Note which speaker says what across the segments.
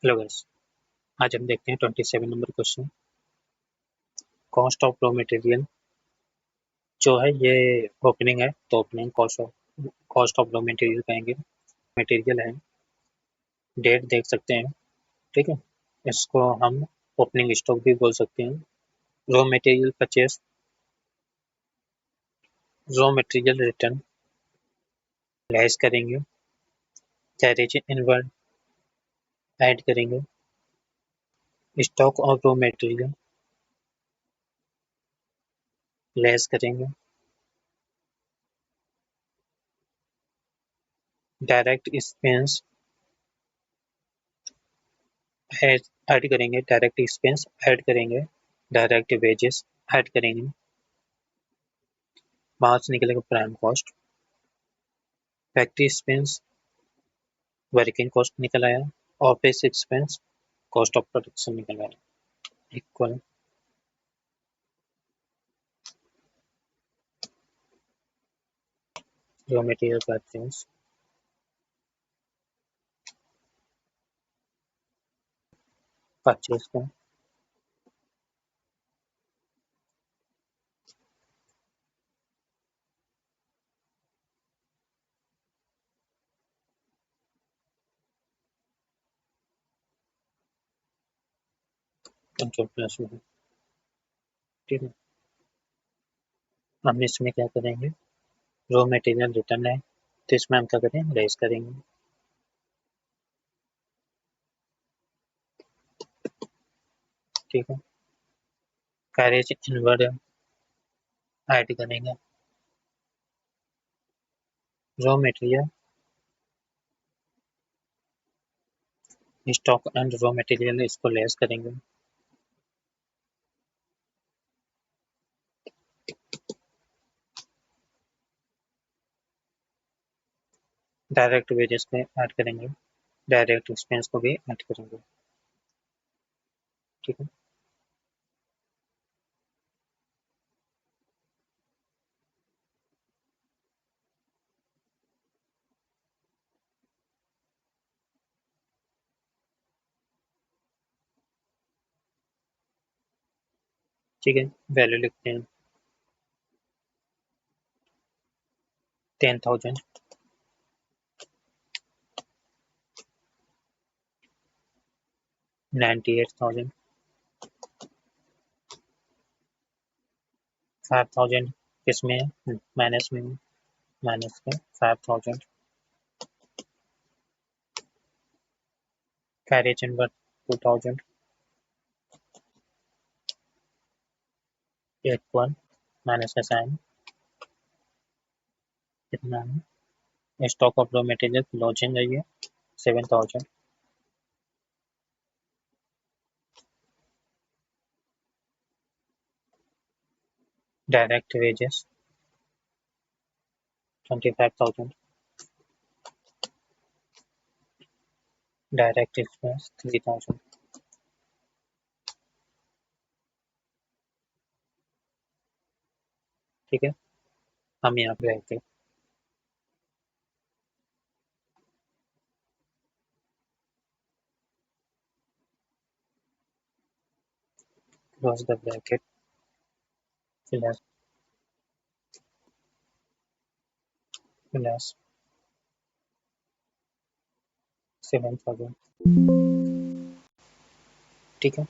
Speaker 1: Hello guys. आज हम देखते हैं 27 number question. Cost of raw material जो है ये ओपनिंग है, तो opening cost of raw material कहेंगे। मटेरियल है, डेट देख सकते हैं। ठीक है, इसको हम ओपनिंग स्टॉक भी बोल सकते हैं। Raw material purchase, raw material return, less करेंगे, कैरेज इनवर्ड ऐड करेंगे, stock of raw material less करेंगे, डायरेक्ट एक्सपेंस ऐड करेंगे, डायरेक्ट एक्सपेंस ऐड करेंगे, डायरेक्ट वेजेस ऐड करेंगे, वहां से निकलेगा prime cost, factory expense, working cost निकल आया, office expense, cost of production निकल आया, equal raw material purchase purchase का कंट्रोल प्लस में। ठीक है, हम इसमें क्या करेंगे, रॉ मटेरियल रिटर्न है तो इसमें हम क्या करेंगे, रेस करेंगे। ठीक है, कैरेज इनवर्ड ऐड करेंगे, raw material stock and raw material इसको लेस करेंगे, डायरेक्ट वेजेस को ऐड करेंगे, डायरेक्ट एक्सपेंस को भी ऐड करेंगे। ठीक है, ठीक है, वैल्यू लिखते हैं 10,000, 98,000, 5,000 किसमें है, माइनस में, माइनस में 5,000, कैरेज इनवर्ड 2,000, इक्वल माइनस का साइन कितना है, stock of raw material launching है ये 7,000, डायरेक्ट वेजेस 25,000, डायरेक्ट एक्सपेंस 3,000। ठीक है, हम यहाँ पे रहते हैं, close the bracket, plus plus 7,000। ठीक है,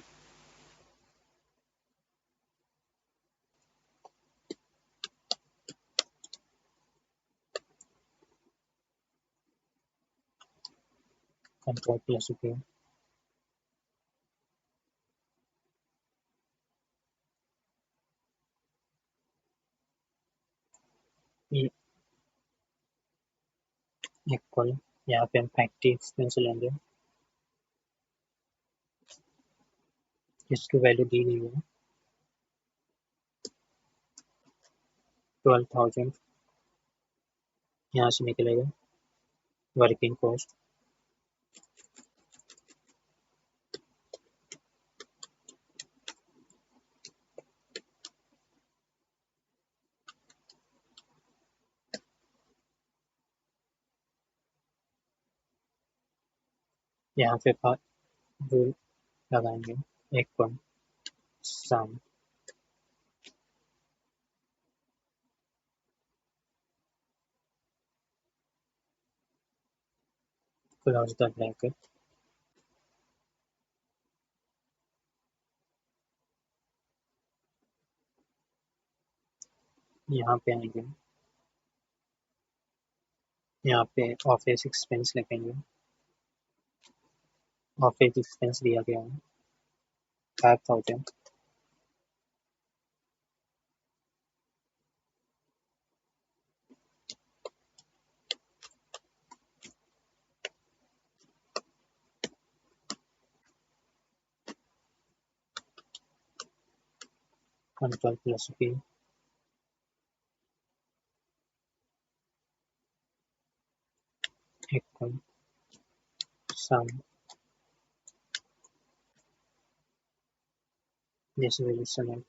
Speaker 1: कंट्रोल प्लस पे इक्वल, यहाँ पे हम फैक्ट्री एक्सपेंस लेंगे, इसकी वैल्यू दी गई है 12,000, यहाँ से निकलेगा वर्किंग कॉस्ट, यहाँ पे रूल लगाएंगे equal some close the bracket, यहाँ पे आएंगे, यहाँ पे ऑफिस एक्सपेंस लिखेंगे, ऑफिस एक्सपेंस दिया गया है 5000, control plus P equal some, this will select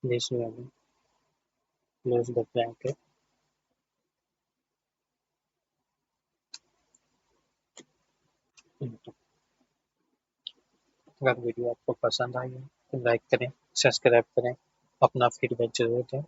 Speaker 1: this value, close the bracket। अगर वीडियो आपको पसंद आई है तो लाइक करें, सब्सक्राइब करें, अपना फीडबैक जरूर दें।